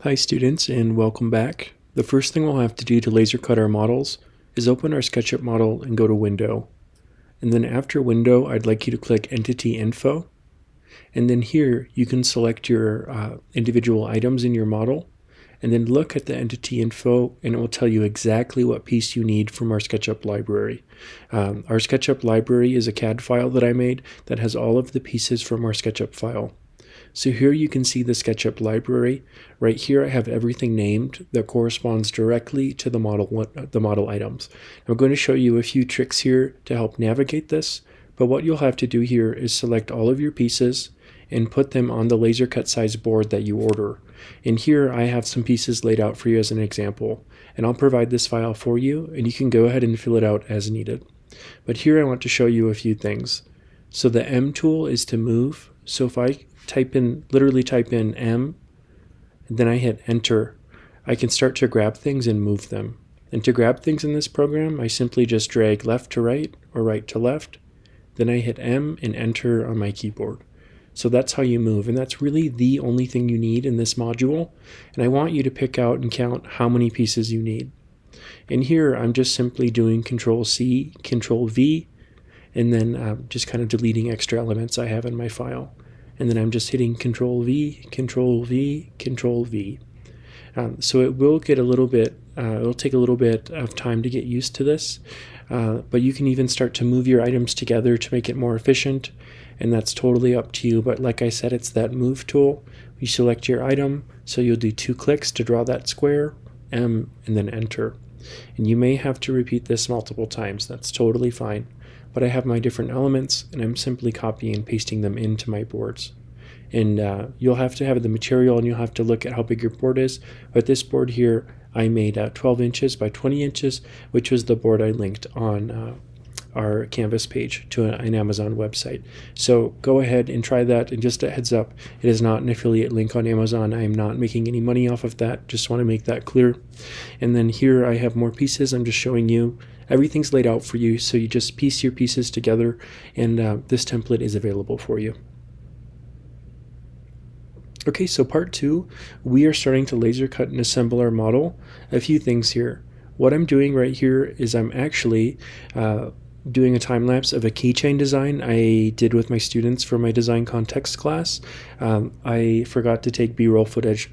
Hi students, and welcome back. The first thing we'll have to do to laser cut our models is open our SketchUp model and go to Window. And then after Window, I'd like you to click Entity Info. And then here you can select your individual items in your model and then look at the entity info and it will tell you exactly what piece you need from our SketchUp library. Our SketchUp library is a CAD file that I made that has all of the pieces from our SketchUp file. So here you can see the SketchUp library. Right here I have everything named that corresponds directly to the model items. I'm going to show you a few tricks here to help navigate this, but what you'll have to do here is select all of your pieces and put them on the laser cut size board that you order. And here I have some pieces laid out for you as an example, and I'll provide this file for you and you can go ahead and fill it out as needed. But here I want to show you a few things. So the M tool is to move. So if I literally type in M, and then I hit enter, I can start to grab things and move them. And to grab things in this program, I simply just drag left to right or right to left. Then I hit M and enter on my keyboard. So that's how you move, and that's really the only thing you need in this module. And I want you to pick out and count how many pieces you need. And here I'm just simply doing Control C, Control V, and then just kind of deleting extra elements I have in my file. And then I'm just hitting Control V, Control V, Control V. So it will get a little bit, it'll take a little bit of time to get used to this, but you can even start to move your items together to make it more efficient, and that's totally up to you. But like I said, it's that move tool. You select your item, so you'll do 2 clicks to draw that square, M, and then enter. And you may have to repeat this multiple times, that's totally fine. But I have my different elements, and I'm simply copying and pasting them into my boards. And you'll have to have the material, and you'll have to look at how big your board is. But this board here, I made 12 inches by 20 inches, which was the board I linked on our Canvas page to an Amazon website. So go ahead and try that. And just a heads up, it is not an affiliate link on Amazon. I am not making any money off of that. Just want to make that clear. And then here I have more pieces. I'm just showing you. Everything's laid out for you, so you just piece your pieces together, and this template is available for you. Okay, so part 2, we are starting to laser cut and assemble our model. A few things here. What I'm doing right here is I'm actually doing a time lapse of a keychain design I did with my students for my design context class. I forgot to take B-roll footage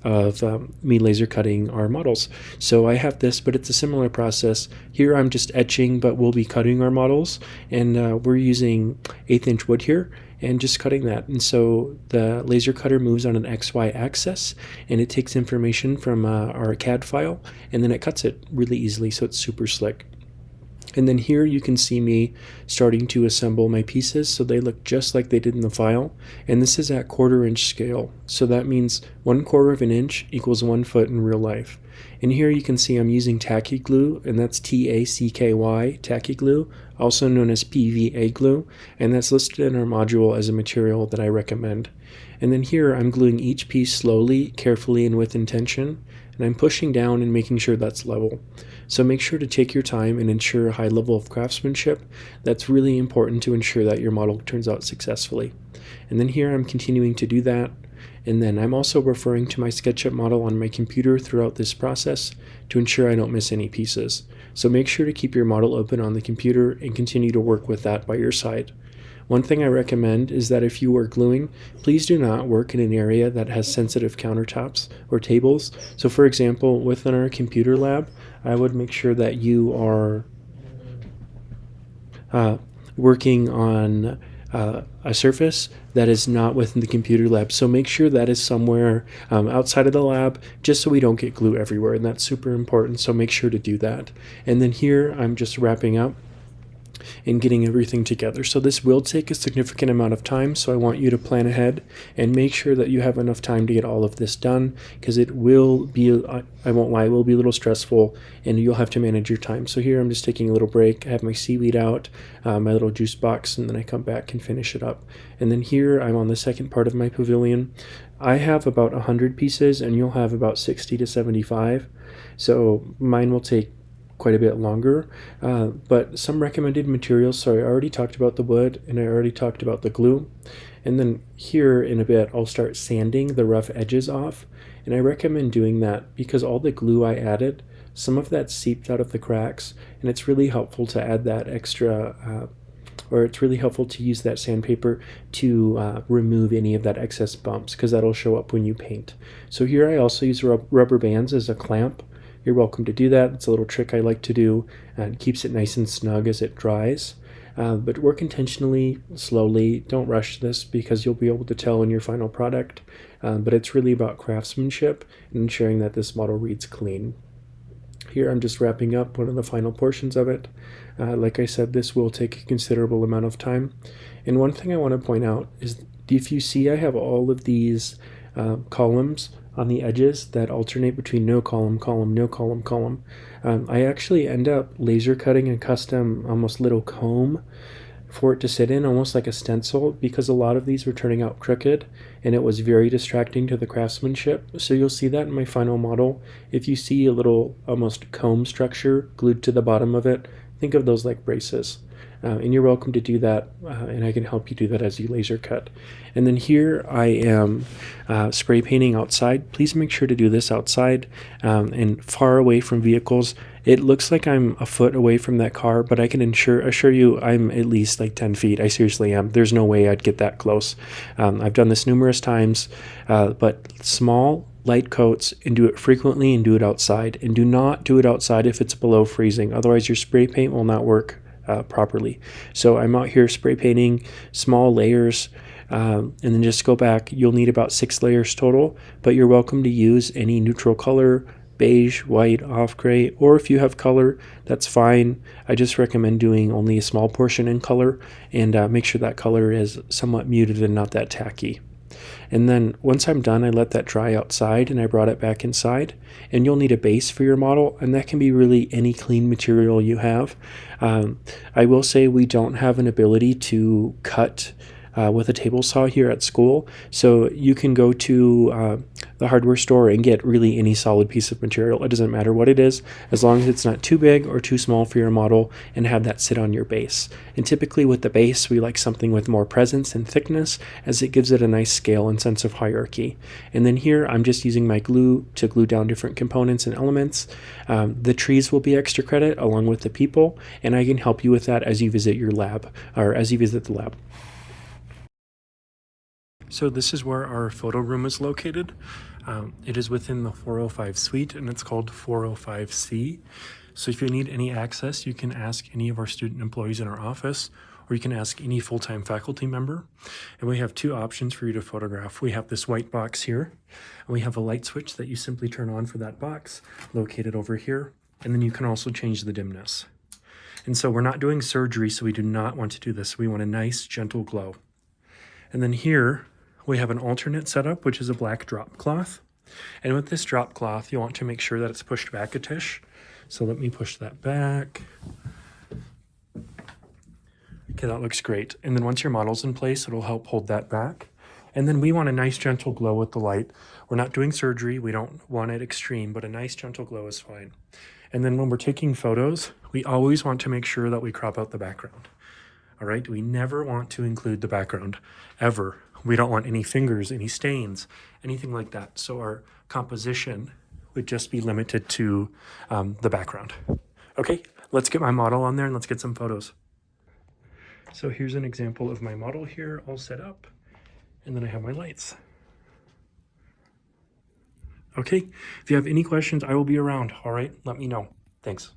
of me laser cutting our models. So I have this, but it's a similar process. Here I'm just etching, but we'll be cutting our models, and we're using 1/8 inch wood here and just cutting that. And so the laser cutter moves on an XY axis, and it takes information from our CAD file, and then it cuts it really easily, so it's super slick. And then here you can see me starting to assemble my pieces, so they look just like they did in the file. And this is at 1/4 inch scale, so that means 1/4 of an inch equals 1 foot in real life. And here you can see I'm using tacky glue, and that's TACKY, tacky glue, also known as PVA glue, and that's listed in our module as a material that I recommend. And then here I'm gluing each piece slowly, carefully, and with intention, and I'm pushing down and making sure that's level. So make sure to take your time and ensure a high level of craftsmanship. That's really important to ensure that your model turns out successfully. And then here I'm continuing to do that. And then I'm also referring to my SketchUp model on my computer throughout this process to ensure I don't miss any pieces. So make sure to keep your model open on the computer and continue to work with that by your side. One thing I recommend is that if you are gluing, please do not work in an area that has sensitive countertops or tables. So for example, within our computer lab, I would make sure that you are working on a surface that is not within the computer lab. So make sure that is somewhere outside of the lab, just so we don't get glue everywhere, and that's super important, so make sure to do that. And then here I'm just wrapping up and getting everything together. So this will take a significant amount of time, so I want you to plan ahead and make sure that you have enough time to get all of this done, because it will be, I won't lie, it will be a little stressful and you'll have to manage your time. So here I'm just taking a little break. I have my seaweed out, my little juice box, and then I come back and finish it up. And then here I'm on the second part of my pavilion. I have about 100 pieces and you'll have about 60 to 75. So mine will take quite a bit longer. But some recommended materials, so I already talked about the wood and I already talked about the glue. And then here in a bit, I'll start sanding the rough edges off. And I recommend doing that because all the glue I added, some of that seeped out of the cracks, and it's really helpful to add that extra, or it's really helpful to use that sandpaper to remove any of that excess bumps, because that'll show up when you paint. So here I also use rubber bands as a clamp. You're welcome to do that. It's a little trick I like to do, and it keeps it nice and snug as it dries. But work intentionally, slowly. Don't rush this because you'll be able to tell in your final product. But it's really about craftsmanship and ensuring that this model reads clean. Here I'm just wrapping up one of the final portions of it. Like I said, this will take a considerable amount of time. And one thing I want to point out is if you see I have all of these columns on the edges that alternate between no column, column, no column, column. I actually end up laser cutting a custom almost little comb for it to sit in, almost like a stencil, because a lot of these were turning out crooked and it was very distracting to the craftsmanship. So you'll see that in my final model. If you see a little almost comb structure glued to the bottom of it, think of those like braces. And you're welcome to do that, and I can help you do that as you laser cut. And then here I am spray painting outside. Please make sure to do this outside and far away from vehicles. It looks like I'm a foot away from that car, but I can assure you I'm at least like 10 feet. I seriously am. There's no way I'd get that close. I've done this numerous times, but small light coats, and do it frequently and do it outside. And do not do it outside if it's below freezing. Otherwise your spray paint will not work properly. So I'm out here spray painting small layers, and then just go back. You'll need about 6 layers total, but you're welcome to use any neutral color, beige, white, off gray, or if you have color, that's fine. I just recommend doing only a small portion in color, and make sure that color is somewhat muted and not that tacky. And then once I'm done, I let that dry outside and I brought it back inside. And you'll need a base for your model, and that can be really any clean material you have. I will say we don't have an ability to cut with a table saw here at school, so you can go to the hardware store and get really any solid piece of material. It doesn't matter what it is, as long as it's not too big or too small for your model, and have that sit on your base. And typically with the base, we like something with more presence and thickness, as it gives it a nice scale and sense of hierarchy. And then here I'm just using my glue to glue down different components and elements. The trees will be extra credit along with the people, and I can help you with that as you visit your lab, or as you visit the lab. So this is where our photo room is located. It is within the 405 suite, and it's called 405C. So if you need any access, you can ask any of our student employees in our office, or you can ask any full-time faculty member. And we have 2 options for you to photograph. We have this white box here, and we have a light switch that you simply turn on for that box, located over here. And then you can also change the dimness. And so we're not doing surgery, so we do not want to do this. We want a nice, gentle glow. And then here, we have an alternate setup, which is a black drop cloth. And with this drop cloth, you want to make sure that it's pushed back a tish. So let me push that back. Okay, that looks great. And then once your model's in place, it'll help hold that back. And then we want a nice gentle glow with the light. We're not doing surgery. We don't want it extreme, but a nice gentle glow is fine. And then when we're taking photos, we always want to make sure that we crop out the background. All right, we never want to include the background, ever. We don't want any fingers, any stains, anything like that. So our composition would just be limited to the background. Okay, let's get my model on there and let's get some photos. So here's an example of my model here all set up, and then I have my lights. Okay, if you have any questions, I will be around. All right, let me know. Thanks.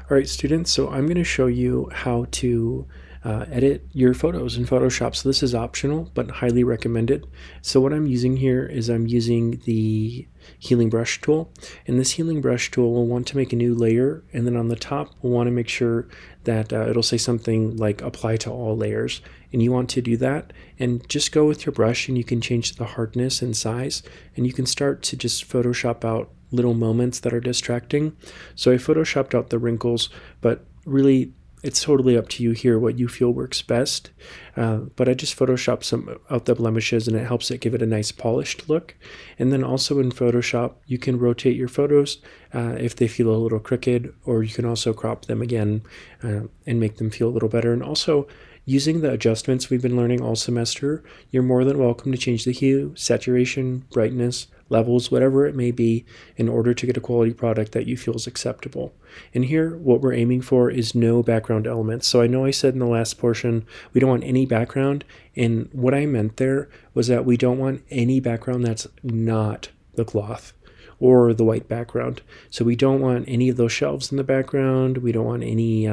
All right, students, so I'm going to show you how to edit your photos in Photoshop. So this is optional, but highly recommended. So what I'm using here is I'm using the healing brush tool. And this healing brush tool will want to make a new layer. And then on the top, we'll want to make sure that it'll say something like apply to all layers. And you want to do that. And just go with your brush and you can change the hardness and size. And you can start to just Photoshop out little moments that are distracting. So I Photoshopped out the wrinkles, but really It's totally up to you here what you feel works best. But I just Photoshop some out the blemishes, and it helps it give it a nice polished look. And then also in Photoshop, you can rotate your photos if they feel a little crooked, or you can also crop them again and make them feel a little better. And also, using the adjustments we've been learning all semester, you're more than welcome to change the hue, saturation, brightness, levels, whatever it may be, in order to get a quality product that you feel is acceptable. And here, what we're aiming for is no background elements. So I know I said in the last portion, we don't want any background, and what I meant there was that we don't want any background that's not the cloth or the white background. So we don't want any of those shelves in the background. We don't want any,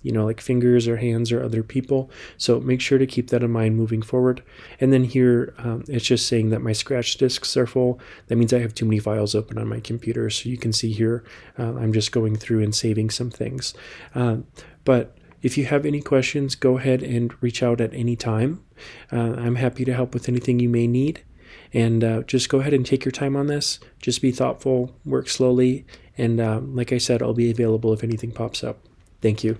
like fingers or hands or other people. So make sure to keep that in mind moving forward. And then here, it's just saying that my scratch disks are full. That means I have too many files open on my computer. So you can see here, I'm just going through and saving some things. But if you have any questions, go ahead and reach out at any time. I'm happy to help with anything you may need. And just go ahead and take your time on this. Just be thoughtful, work slowly, and like I said, I'll be available if anything pops up. Thank you.